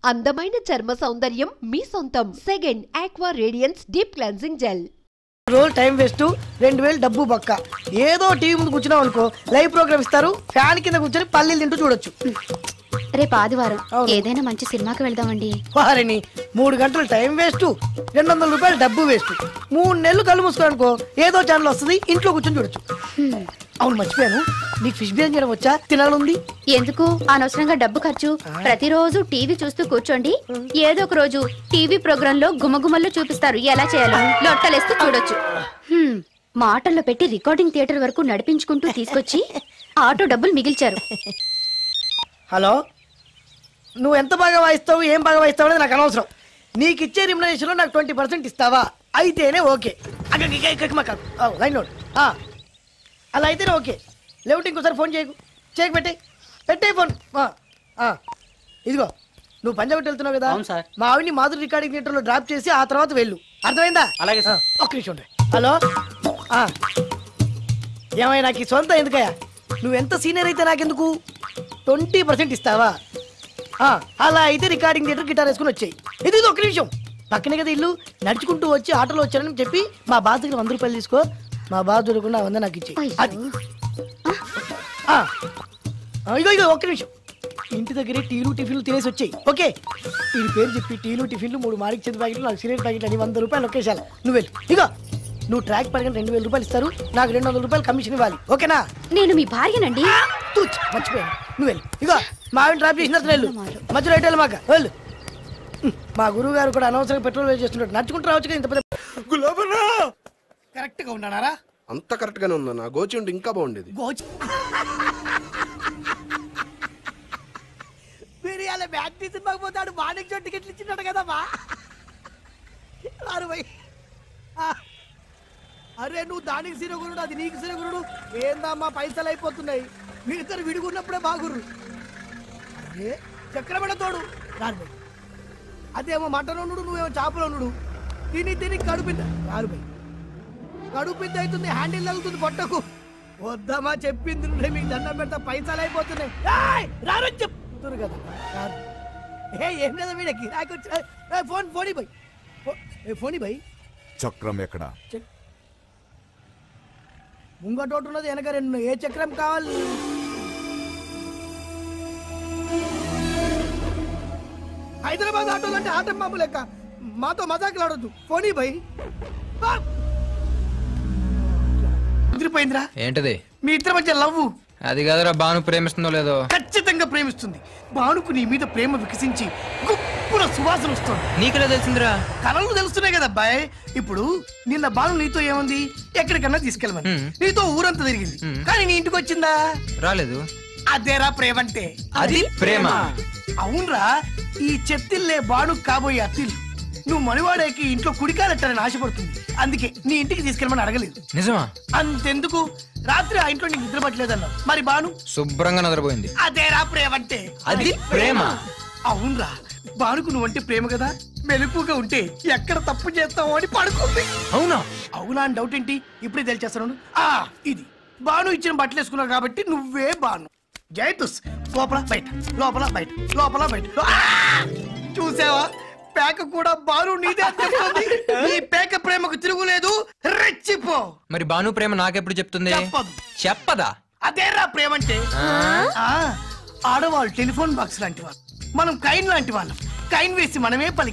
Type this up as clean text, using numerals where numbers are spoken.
అందమైన చర్మ సౌందర్యం మీ సొంతం. Second aqua radiance deep cleansing gel. రోజు టైం వేస్ట్, 2000 డబ్బు పక్క. ఏదో టీవీ ముందు కూర్చున్నావు అనుకో, లైవ్ ప్రోగ్రామ్ ఇస్తారు, ఫ్యాన్ కింద కూర్చొని పల్లీలు తింటూ చూడొచ్చు. రేపు ఆదివారం ఏదైనా మంచి సినిమాకి వెళ్దామండి. వారిని 3 గంటలు టైం వేస్ట్, 200 రూపాయలు డబ్బు వేస్ట్. 3 నెలలు కళ్ళు మూసుకోనుకో ఏదో ఛానల్ వస్తుంది, ఇంట్లో కూర్చొని చూడొచ్చు. అవును మర్చిపోయాను, నీకు ఫిష్ బిర్యానీ చేయడం వచ్చా? తినాలంది. ఎందుకు అనవసరంగా డబ్బు ఖర్చు? ప్రతిరోజు టీవీ చూస్తూ కూర్చోండి, ఏదో ఒక రోజు టీవీ ప్రోగ్రామ్ లో గుమగుమల్లో చూపిస్తారు ఎలా చేయాలో. లొట్టలేస్తూ చూడొచ్చు. మాటల్లో పెట్టి రికార్డింగ్ థియేటర్ వరకు నడిపించుకుంటూ తీసుకొచ్చి ఆటో డబ్బులు మిగిల్చారు. హలో, నువ్వు ఎంత బాగా వాయిస్తావు, ఏం బాగా వాయిస్తావు అనేది నాకు అనవసరం. నీకు ఇచ్చే రిమ్యునరేషన్ లో నాకు 20% ఇస్తావా? అయితేనే ఓకే. లైన్ లోడ్ అలా అయితేనే ఓకే. లేవుంటే ఇంకోసారి ఫోన్ చేయకు పెట్టే ఫోన్. ఇదిగో నువ్వు పంజాబ్ వెళ్తున్నావు కదా, మా ఆవిడ్ని మాధురి రికార్డింగ్ థియేటర్ లో డ్రాప్ చేసి ఆ తర్వాత వెళ్ళు, అర్థమైందా? అలాగే సార్. ఒక్క నిమిషం. హలో, ఏమైనా నాకు ఈ సొంత ఎందుకయ్యా? నువ్వెంత సీనియర్ అయితే నాకెందుకు? 20% ఇస్తావా? అలా అయితే రికార్డింగ్ థియేటర్ గిటార్ వేసుకుని వచ్చాయి. ఇది ఒక్క నిమిషం, పక్కనే కదా ఇల్లు, నడుచుకుంటూ వచ్చి ఆటోలో వచ్చానని చెప్పి మా బాధ దగ్గర 100 రూపాయలు తీసుకో. మా బాధ దొరకకుండా 100 నాకు ఇచ్చి. అది ఇగో ఒక్క నిమిషం, ఇంటి దగ్గరే టీలు టిఫిన్లు తినేసి వచ్చాయి. ఓకే, ఈ పేరు చెప్పి టీలు టిఫిన్లు 3 మారికి చేతి ప్యాకెట్లు, 4 సిగరెట్ ప్యాకెట్లు అని 100 రూపాయలు ఒకేసారి. నువ్వు వెళ్ళు. ఇగో నువ్వు ట్రాక్ పడగానే 2000 రూపాయలు ఇస్తారు, నాకు 200 రూపాయలు కమిషన్ ఇవ్వాలి. ఓకేనా? నేను మీ భార్యనండి. మర్చిపోయాను, నువ్వు వెళ్ళు. ఇగో మా ఆవిడ డ్రాప్ చేసిన వెళ్ళు, మధ్యలో రైట్ మాక వెళ్ళు. మా గురువు గారు కూడా అనవసరంగా పెట్రోల్ వేస్ట్ చేస్తున్నాడు, నడుచుకుంటూ రావచ్చు కదా. ఇంత పెద్ద కరెక్ట్ గా ఉన్నారా? అంత కరెక్ట్ గానే ఉన్నా, గోచి ఉంటే ఇంకా బాగుండేది. గోచి మీరు ఇలా బ్యాట్ సినిమాకి పోతాడు, బాణికి చోటు టికెట్లు ఇచ్చినాడు కదా బా. అరే నువ్వు దానికి సిరగురుడు, అది నీకు సిరగురుడు. ఏందమ్మా పైసలు అయిపోతున్నాయి, మీ ఇద్దరు విడిగున్నప్పుడే బాగురు. అరే చక్రపడ తోడు రారు. అదేమో మటన్ వండు, నువ్వేమో చేపలు వండు. తిని కడుపింది అవుతుంది, హ్యాండిల్ తగ్గుతుంది పొట్టకు. వద్దామా చెప్పింది నుండే మీకు దండం పెడతా, పైసలు అయిపోతున్నాయి. రారని చెప్తున్నారు కదా. ఏం కదా వీడకి ఫోన్ బై. చక్రం ఎక్కడ? ముంగటోటు ఉన్నది, వెనక 2. ఏ చక్రం కావాలి? హైదరాబాద్ ఆటోలు అంటే ఆటం బాంబు లెక్క, మాతో మజాకులు ఆడొద్దు. ఫోనీ బై. కుదిరిపోయిందిరా. ఏంటది? మీ ఇద్దరి మధ్య లవ్. అది కాదురా, భాను ప్రేమిస్తుందో లేదో. ఖచ్చితంగా ప్రేమిస్తుంది. భానుకు నీ మీద ప్రేమ వికసించి గుప్పున సువాసన వస్తుంది. నీకెలా తెలిసిందిరా? కళలు తెలుస్తున్నాయి కదా అబ్బాయి. ఇప్పుడు నిన్న భాను నీతో ఏముంది, ఎక్కడికన్నా తీసుకెళ్ళమని నీతో ఊరంతా తిరిగింది, కానీ నీ ఇంటికి వచ్చిందా? రాలేదు. అదేరా ప్రేమ అంటే. అది ప్రేమ. అవునరా, ఈ చెత్తిల్లే బాను కాబోయే అత్తిల్లు. నువ్వు మణివాడేకి ఇంట్లో కుడికాలెట్టాలని ఆశపడుతుంది, అందుకే నీ ఇంటికి తీసుకెళ్ళమని అడగలేదు. నిజమా? అంతెందుకు, రాత్రి ఆ ఇంట్లో నీకు నిద్ర పట్టలేదన్నా, మరి బాను శుభ్రంగా నిద్రపోయింది. అదేరా ప్రేమ అంటే. అది ప్రేమ. అవునరా, బానుకు నువ్వంటే ప్రేమ కదా, మెలుపుగా ఉంటే ఎక్కడ తప్పు చేస్తావు అని పడుకుంది. అవునా? అవునా అని డౌట్ ఏంటి, ఇప్పుడే తెలిచేస్తాను. ఇది బాను ఇచ్చిన బట్టలు వేసుకున్నావు కాబట్టి నువ్వే బాను. జైతుస్ లోపల బయట, లోపల బయట, లోపల బయట. చూసావా, పేక కూడా బాను నీదే అని చెప్తుంది. ఈ పేక ప్రేమకు తిరుగులేదు, రెచ్చిపో. మరి బాను ప్రేమ నాకెప్పుడు చెప్తుంది? చెప్పదా? అదేరా ప్రేమ అంటే. ఆడవాళ్ళు టెలిఫోన్ బాక్స్ లాంటి వాళ్ళు, మనం కైన్ లాంటి వాళ్ళం. కైన్ వేసి మనమే పలికి